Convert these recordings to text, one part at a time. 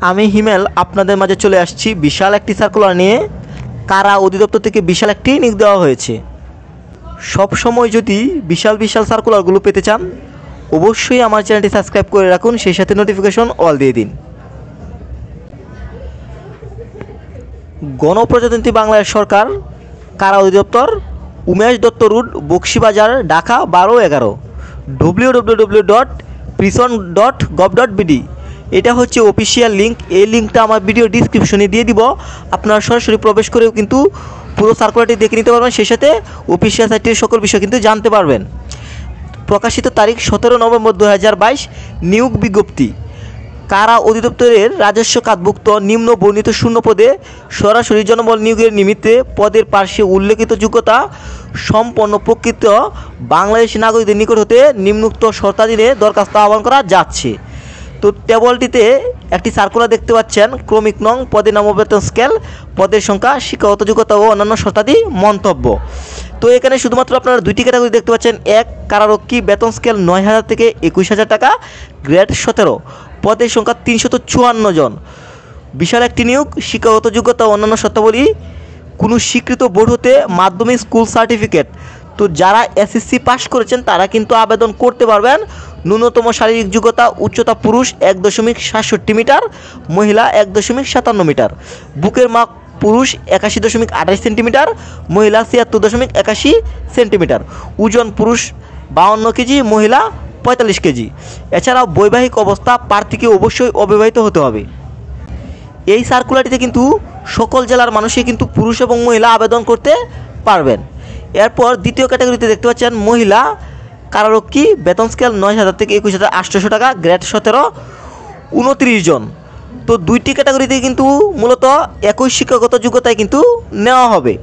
আমি হিমেল আপনাদের মাঝে চলে আসছি বিশাল একটি সার্কুলার নিয়ে। কারা অধিদপ্তর থেকে বিশাল একটি নিয়োগ দেওয়া হয়েছে। সব সময় যদি বিশাল বিশাল সার্কুলারগুলো পেতে চান অবশ্যই আমার চ্যানেলটি সাবস্ক্রাইব করে রাখুন, সেই সাথে নোটিফিকেশন অল দিয়ে দিন। গণপ্রজাতন্ত্রী বাংলাদেশ সরকার, কারা অধিদপ্তর, উমেশ দত্ত রোড, বক্সিবাজার, ঢাকা 1211, www.prison.gov.bd। এটা হচ্ছে অফিসিয়াল লিঙ্ক। এই লিঙ্কটা আমার ভিডিও ডিসক্রিপশনে দিয়ে দিব। আপনারা সরাসরি প্রবেশ করেও কিন্তু পুরো সার্কুলারটি দেখে নিতে পারবেন, সেই সাথে অফিসিয়াল সাইটের সকল বিষয় কিন্তু জানতে পারবেন। প্রকাশিত তারিখ 17 নভেম্বর 2022। নিয়োগ বিজ্ঞপ্তি। কারা অধিদপ্তরের রাজস্ব খাতভুক্ত নিম্ন বর্ণিত শূন্য পদে সরাসরি জনবল নিয়োগের নিমিত্তে পদের পার্শ্বে উল্লেখিত যোগ্যতা সম্পন্ন প্রকৃত বাংলাদেশি নাগরিকদের নিকট হতে নিম্নোক্ত শর্তাধীনে দরখাস্ত আহ্বান করা যাচ্ছে। তো টেবলটিতে একটি সার্কুলার দেখতে পাচ্ছেন। ক্রমিক নং, পদের নাম ও বেতন স্কেল, পদের সংখ্যা, শিক্ষাগত যোগ্যতা ও অন্যান্য শর্তাদি মন্তব্য। তো এখানে শুধুমাত্র আপনারা দুইটি ক্যাটাগরি দেখতে পাচ্ছেন। এক, কারারক্ষী, বেতন স্কেল 9,000 থেকে 21,000 টাকা, গ্রেড 17, পদের সংখ্যা 354 জন। বিশাল একটি নিয়োগ। শিক্ষাগত যোগ্যতা ও অন্যান্য শর্তাবলী, কোনো স্বীকৃত বোর্ড হতে মাধ্যমিক স্কুল সার্টিফিকেট। তো যারা এসএসসি পাস করেছেন তারা কিন্তু আবেদন করতে পারবেন। ন্যূনতম শারীরিক যোগ্যতা, উচ্চতা পুরুষ 1.67 মিটার, মহিলা 1.57 মিটার, বুকের মাপ পুরুষ 81.28 সেন্টিমিটার, মহিলা 76.81 সেন্টিমিটার, ওজন পুরুষ 52 কেজি, মহিলা 45 কেজি। এছাড়াও বৈবাহিক অবস্থা প্রার্থীকে অবশ্যই অবিবাহিত হতে হবে। এই সার্কুলারটিতে কিন্তু সকল জেলার মানুষই কিন্তু পুরুষ এবং মহিলা আবেদন করতে পারবেন। এরপর দ্বিতীয় ক্যাটাগরিতে দেখতে পাচ্ছেন মহিলা কারারক্ষী, বেতন স্কেল 9,000 থেকে 21,800 টাকা, গ্রেড 17, 29 জন। তো দুইটি ক্যাটাগরিতে কিন্তু মূলত একই শিক্ষাগত যোগ্যতায় কিন্তু নেওয়া হবে।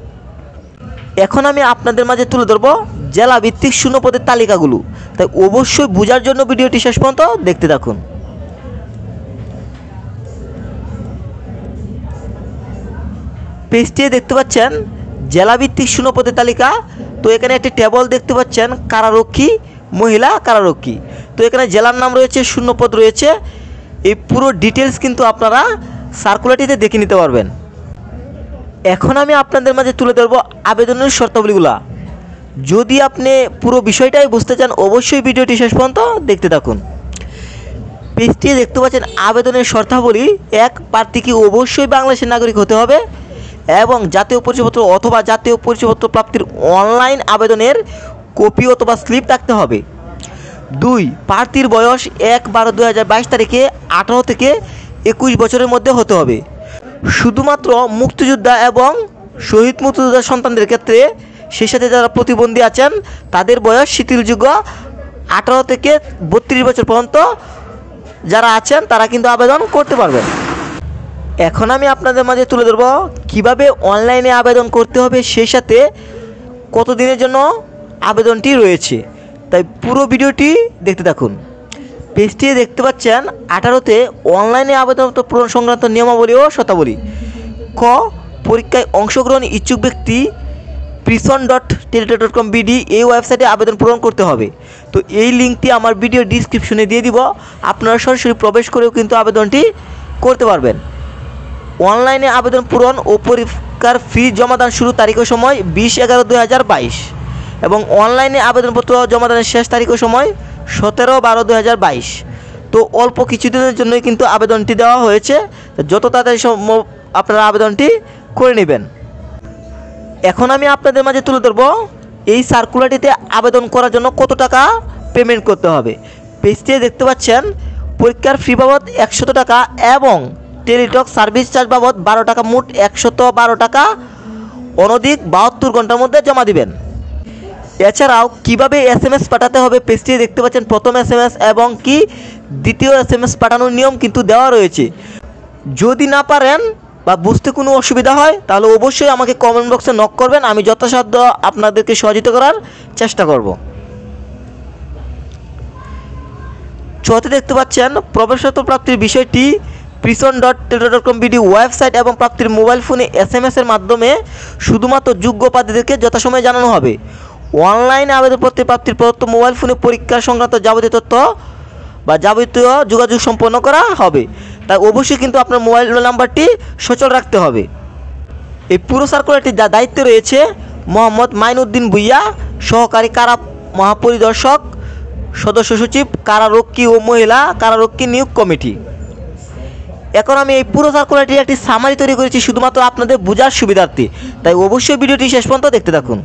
এখন আমি আপনাদের মাঝে তুলে ধরবো জেলা ভিত্তিক শূন্য পদের তালিকাগুলো, তাই অবশ্যই বোঝার জন্য ভিডিওটি শেষ পর্যন্ত দেখতে থাকুন। পেজটি দেখতে পাচ্ছেন জেলাভিত্তিক শূন্য পদের তালিকা। তো এখানে একটি টেবল দেখতে পাচ্ছেন কারারক্ষী, মহিলা কারারক্ষী। তো এখানে জেলার নাম রয়েছে, শূন্য পদ রয়েছে। এই পুরো ডিটেলস কিন্তু আপনারা সার্কুলারটিতে দেখে নিতে পারবেন। এখন আমি আপনাদের মাঝে তুলে ধরবো আবেদনের শর্তাবলীগুলা। যদি আপনি পুরো বিষয়টাই বুঝতে চান অবশ্যই ভিডিওটি শেষ পর্যন্ত দেখতে থাকুন। পেজটি দেখতে পাচ্ছেন আবেদনের শর্তাবলী। এক, প্রার্থীকে অবশ্যই বাংলাদেশের নাগরিক হতে হবে এবং জাতীয় পরিচয়পত্র অথবা জাতীয় পরিচয়পত্র প্রাপ্তির অনলাইন আবেদনের কপি অথবা স্লিপ রাখতে হবে। 2, প্রার্থীর বয়স 1/12/2022 তারিখে 18 থেকে 21 বছরের মধ্যে হতে হবে। শুধুমাত্র মুক্তিযোদ্ধা এবং শহীদ মুক্তিযোদ্ধার সন্তানদের ক্ষেত্রে, সেই সাথে যারা প্রতিবন্ধী আছেন তাদের বয়স শিথিলযোগ্য 18 থেকে 32 বছর পর্যন্ত যারা আছেন তারা কিন্তু আবেদন করতে পারবেন। এখন আমি আপনাদের মাঝে তুলে ধরব কীভাবে অনলাইনে আবেদন করতে হবে, সেই সাথে কতদিনের জন্য আবেদনটি রয়েছে। তাই পুরো ভিডিওটি দেখতে থাকুন। পেজটি দেখতে পাচ্ছেন 18তে অনলাইনে আবেদনপত্র পূরণ সংক্রান্ত নিয়মাবলী ও শর্তাবলী। ক, পরীক্ষায় অংশগ্রহণ ইচ্ছুক ব্যক্তি prison.teletor.com.bd এই ওয়েবসাইটে আবেদন পূরণ করতে হবে। তো এই লিঙ্কটি আমার ভিডিও ডিসক্রিপশনে দিয়ে দিব। আপনারা সরাসরি প্রবেশ করেও কিন্তু আবেদনটি করতে পারবেন। অনলাইনে আবেদন পূরণ ও পরীক্ষার ফি জমাদান শুরু তারিখ ও সময় 20/11/2022 এবং অনলাইনে আবেদনপত্র জমাদানের শেষ তারিখ ও সময় 17/12/2022। তো অল্প কিছুদিনের জন্যই কিন্তু আবেদনটি দেওয়া হয়েছে। যত তাড়াতাড়ি সম্ভব আপনারা আবেদনটি করে নেবেন। এখন আমি আপনাদের মাঝে তুলে ধরব এই সার্কুলারটিতে আবেদন করার জন্য কত টাকা পেমেন্ট করতে হবে। পেজটি দেখতে পাচ্ছেন পরীক্ষার ফি বাবদ 100 টাকা এবং টেলিটক সার্ভিস চার্জ বাবদ 12 টাকা, মোট 112 টাকা অনধিক 72 ঘন্টার মধ্যে জমা দিবেন। এছাড়াও কিভাবে SMS পাঠাতে হবে পেজটি দেখতে পাচ্ছেন প্রথম SMS এবং কি দ্বিতীয় SMS পাঠানোর নিয়ম কিন্তু দেওয়া রয়েছে। যদি না পারেন বা বুঝতে কোনো অসুবিধা হয় তাহলে অবশ্যই আমাকে কমেন্ট বক্সে নক করবেন, আমি যথাসাধ্য আপনাদেরকে সহযোগিতা করার চেষ্টা করব। চতে দেখতে পাচ্ছেন প্রবেশপত্র প্রাপ্তির বিষয়টি prison.teletor.com.bd ওয়েবসাইট এবং প্রাপ্তির মোবাইল ফোনে SMS এর মাধ্যমে শুধুমাত্র যোগ্য প্রার্থীদেরকে যথাসময়ে জানানো হবে। অনলাইনে আবেদনপত্রে প্রাপ্তির প্রদত্ত মোবাইল ফোনে পরীক্ষা সংক্রান্ত যাবতীয় তথ্য বা যাবতীয় যোগাযোগ সম্পন্ন করা হবে। তাই অবশ্যই কিন্তু আপনার মোবাইল নাম্বারটি সচল রাখতে হবে। এই পুরো সার্কুলারটির যা দায়িত্বে রয়েছে মোহাম্মদ মাইনুদ্দিন ভুইয়া, সহকারী কারা মহাপরিদর্শক, সদস্য সচিব, কারারক্ষী ও মহিলা কারারক্ষী নিয়োগ কমিটি। এখন আমি এই পুরো সার্কুলারটির একটি সামারি তৈরি করেছি শুধুমাত্র আপনাদের বোঝার সুবিধার্থে, তাই অবশ্যই ভিডিওটি শেষ পর্যন্ত দেখতে থাকুন।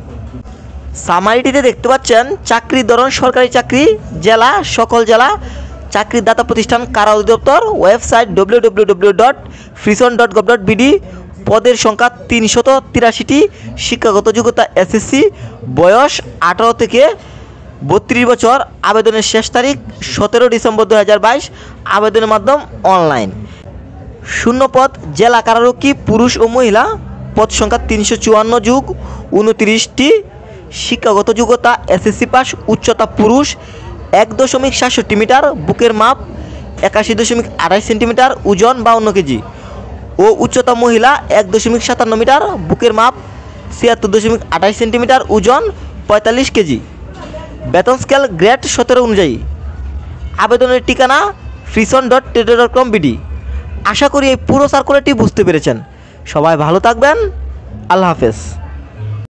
সামারিটিতে দেখতে পাচ্ছেন চাকরির ধরন সরকারি চাকরি, জেলা সকল জেলা, চাকরির দাতা প্রতিষ্ঠান কারা অধিদপ্তর, ওয়েবসাইট www.frison.gov.bd, পদের সংখ্যা 383টি, শিক্ষাগত যোগ্যতা এসএসসি, বয়স 18 থেকে 32 বছর, আবেদনের শেষ তারিখ 17 ডিসেম্বর 2022, আবেদনের মাধ্যম অনলাইন। শূন্য পদ জেলা কারারক্ষী পুরুষ ও মহিলা, পদ সংখ্যা 354+29টি, শিক্ষাগত যোগ্যতা এসএসসি পাস, উচ্চতা পুরুষ 1.67 মিটার, বুকের মাপ 81.28 সেন্টিমিটার, ওজন 52 কেজি ও উচ্চতা মহিলা 1.57 মিটার, বুকের মাপ 76.28 সেন্টিমিটার, ওজন 45 কেজি। বেতন স্কেল গ্রেড 17 অনুযায়ী। আবেদনের ঠিকানা frison.td.com.bd। আশা করি এই পুরো সার্কুলারটি বুঝতে পেরেছেন। সবাই ভালো থাকবেন। আল্লাহ হাফেজ।